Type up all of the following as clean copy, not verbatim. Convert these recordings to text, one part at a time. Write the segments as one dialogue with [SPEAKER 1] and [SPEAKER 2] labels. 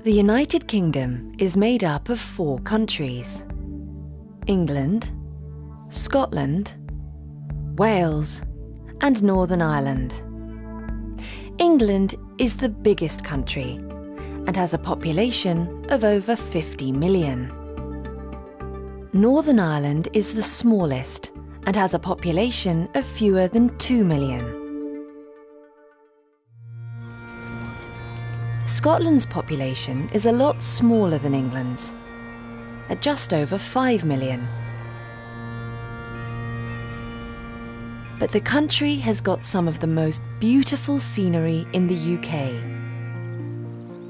[SPEAKER 1] The United Kingdom is made up of 4 countries: England, Scotland, Wales, and Northern Ireland. England is the biggest country and has a population of over 50 million. Northern Ireland is the smallest and has a population of fewer than 2 million. Scotland's population is a lot smaller than England's, at just over 5 million. But the country has got some of the most beautiful scenery in the UK.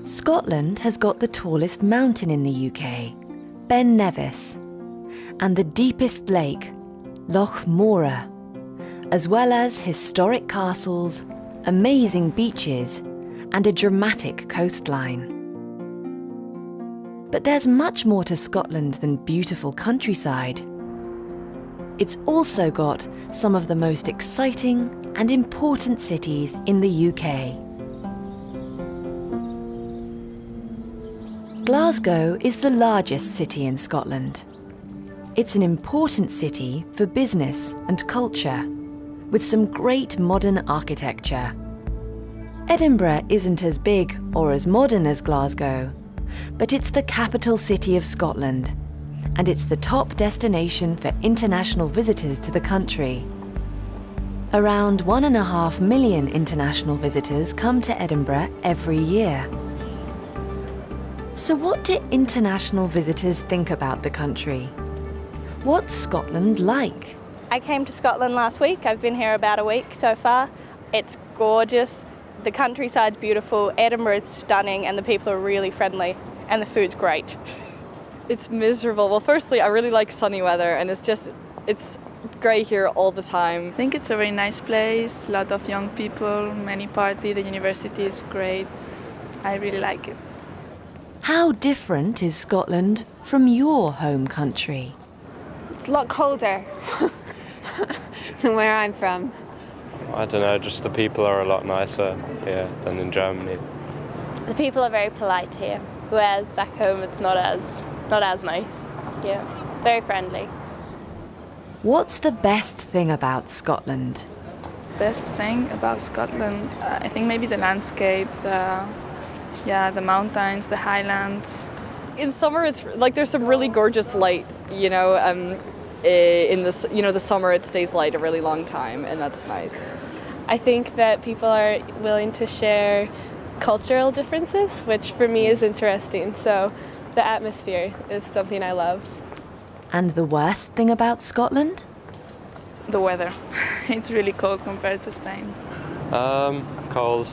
[SPEAKER 1] Scotland has got the tallest mountain in the UK, Ben Nevis, and the deepest lake, Loch Moura, as well as historic castles, amazing beaches, and a dramatic coastline. But there's much more to Scotland than beautiful countryside. It's also got some of the most exciting and important cities in the UK. Glasgow is the largest city in Scotland. It's an important city for business and culture, with some great modern architecture. Edinburgh isn't as big or as modern as Glasgow, but it's the capital city of Scotland, and it's the top destination for international visitors to the country. Around 1.5 million international visitors come to Edinburgh every year. So what do international visitors think about the country? What's Scotland like?
[SPEAKER 2] I came to Scotland last week. I've been here about a week so far. It's gorgeous. The countryside's beautiful, Edinburgh is stunning, and the people are really friendly, and the food's great.
[SPEAKER 3] It's miserable. Well, firstly, I really like sunny weather, and it's great here all the time.
[SPEAKER 4] I think it's a very nice place, a lot of young people, many party, the university is great. I really like it.
[SPEAKER 1] How different is Scotland from your home country?
[SPEAKER 5] It's a lot colder than where I'm from.
[SPEAKER 6] I don't know, just the people are a lot nicer here than in Germany.
[SPEAKER 2] The people are very polite here, whereas back home it's not as nice. Yeah, very friendly.
[SPEAKER 1] What's the best thing about Scotland?
[SPEAKER 4] Best thing about Scotland, I think maybe the landscape, the mountains, the highlands.
[SPEAKER 3] In summer, it's like there's some really gorgeous light, in the summer it stays light a really long time, and that's nice.
[SPEAKER 2] I think that people are willing to share cultural differences, which for me is interesting. So the atmosphere is something I love.
[SPEAKER 1] And the worst thing about Scotland?
[SPEAKER 4] The weather. It's really cold compared to Spain.
[SPEAKER 6] Cold.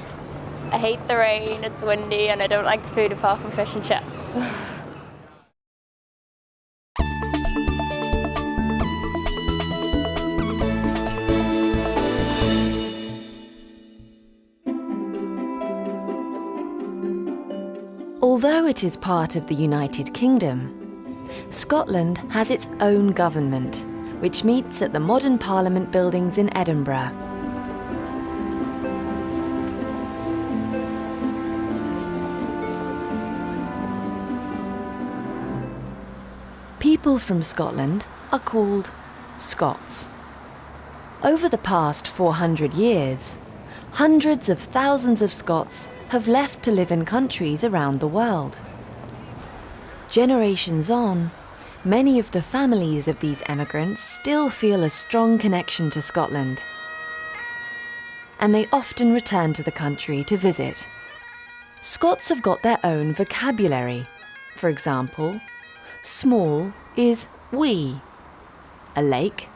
[SPEAKER 2] I hate the rain, it's windy, and I don't like food apart from fish and chips.
[SPEAKER 1] Although it is part of the United Kingdom, Scotland has its own government, which meets at the modern Parliament buildings in Edinburgh. People from Scotland are called Scots. Over the past 400 years, hundreds of thousands of Scots have left to live in countries around the world. Generations on, many of the families of these emigrants still feel a strong connection to Scotland, and they often return to the country to visit. Scots have got their own vocabulary. For example, small is wee, a lake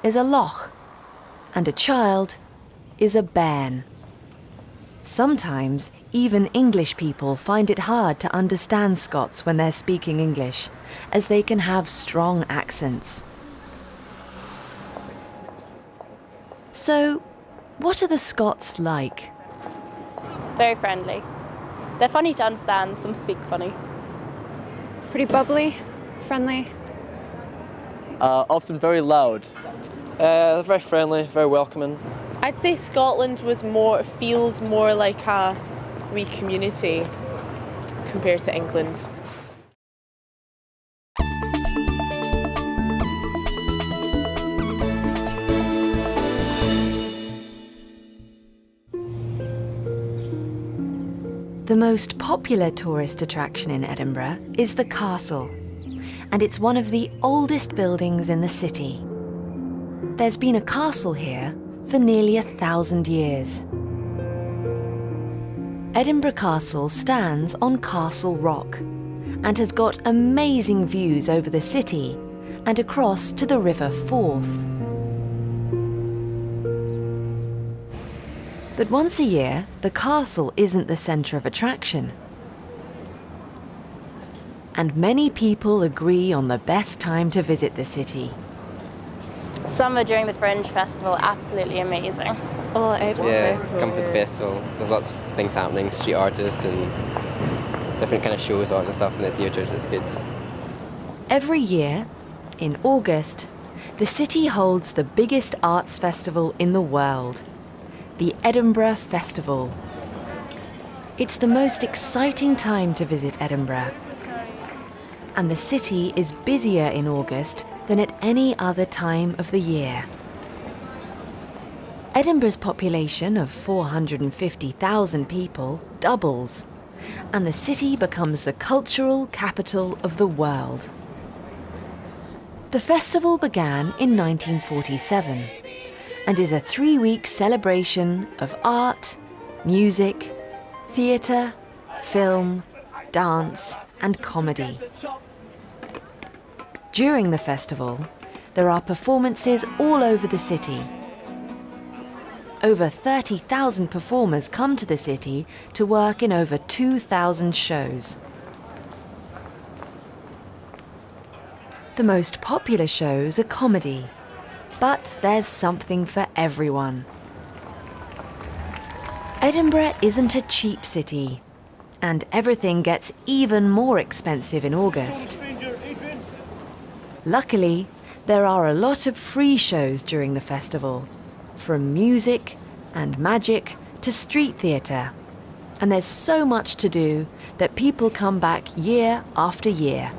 [SPEAKER 1] is a loch, and a child is a bairn. Sometimes, even English people find it hard to understand Scots when they're speaking English, as they can have strong accents. So, what are the Scots like?
[SPEAKER 2] Very friendly. They're funny to understand, some speak funny.
[SPEAKER 5] Pretty bubbly, friendly.
[SPEAKER 7] Often very loud.
[SPEAKER 8] They're very friendly, very welcoming.
[SPEAKER 9] I'd say Scotland feels more like a wee community
[SPEAKER 7] compared to England.
[SPEAKER 1] The most popular tourist attraction in Edinburgh is the castle, and it's one of the oldest buildings in the city. There's been a castle here for nearly 1,000 years. Edinburgh Castle stands on Castle Rock and has got amazing views over the city and across to the River Forth. But once a year, the castle isn't the centre of attraction. And many people agree on the best time to visit the city.
[SPEAKER 9] Summer during the Fringe Festival, absolutely amazing.
[SPEAKER 3] Oh, Edinburgh
[SPEAKER 10] Yeah,
[SPEAKER 3] Festival.
[SPEAKER 10] come to the festival. There's lots of things happening, street artists and different kind of shows on and stuff in the theatres. It's good.
[SPEAKER 1] Every year, in August, the city holds the biggest arts festival in the world, the Edinburgh Festival. It's the most exciting time to visit Edinburgh. And the city is busier in August than at any other time of the year. Edinburgh's population of 450,000 people doubles, and the city becomes the cultural capital of the world. The festival began in 1947 and is a 3-week celebration of art, music, theatre, film, dance, and comedy. During the festival, there are performances all over the city. Over 30,000 performers come to the city to work in over 2,000 shows. The most popular shows are comedy, but there's something for everyone. Edinburgh isn't a cheap city, and everything gets even more expensive in August. Luckily, there are a lot of free shows during the festival, from music and magic to street theatre. And there's so much to do that people come back year after year.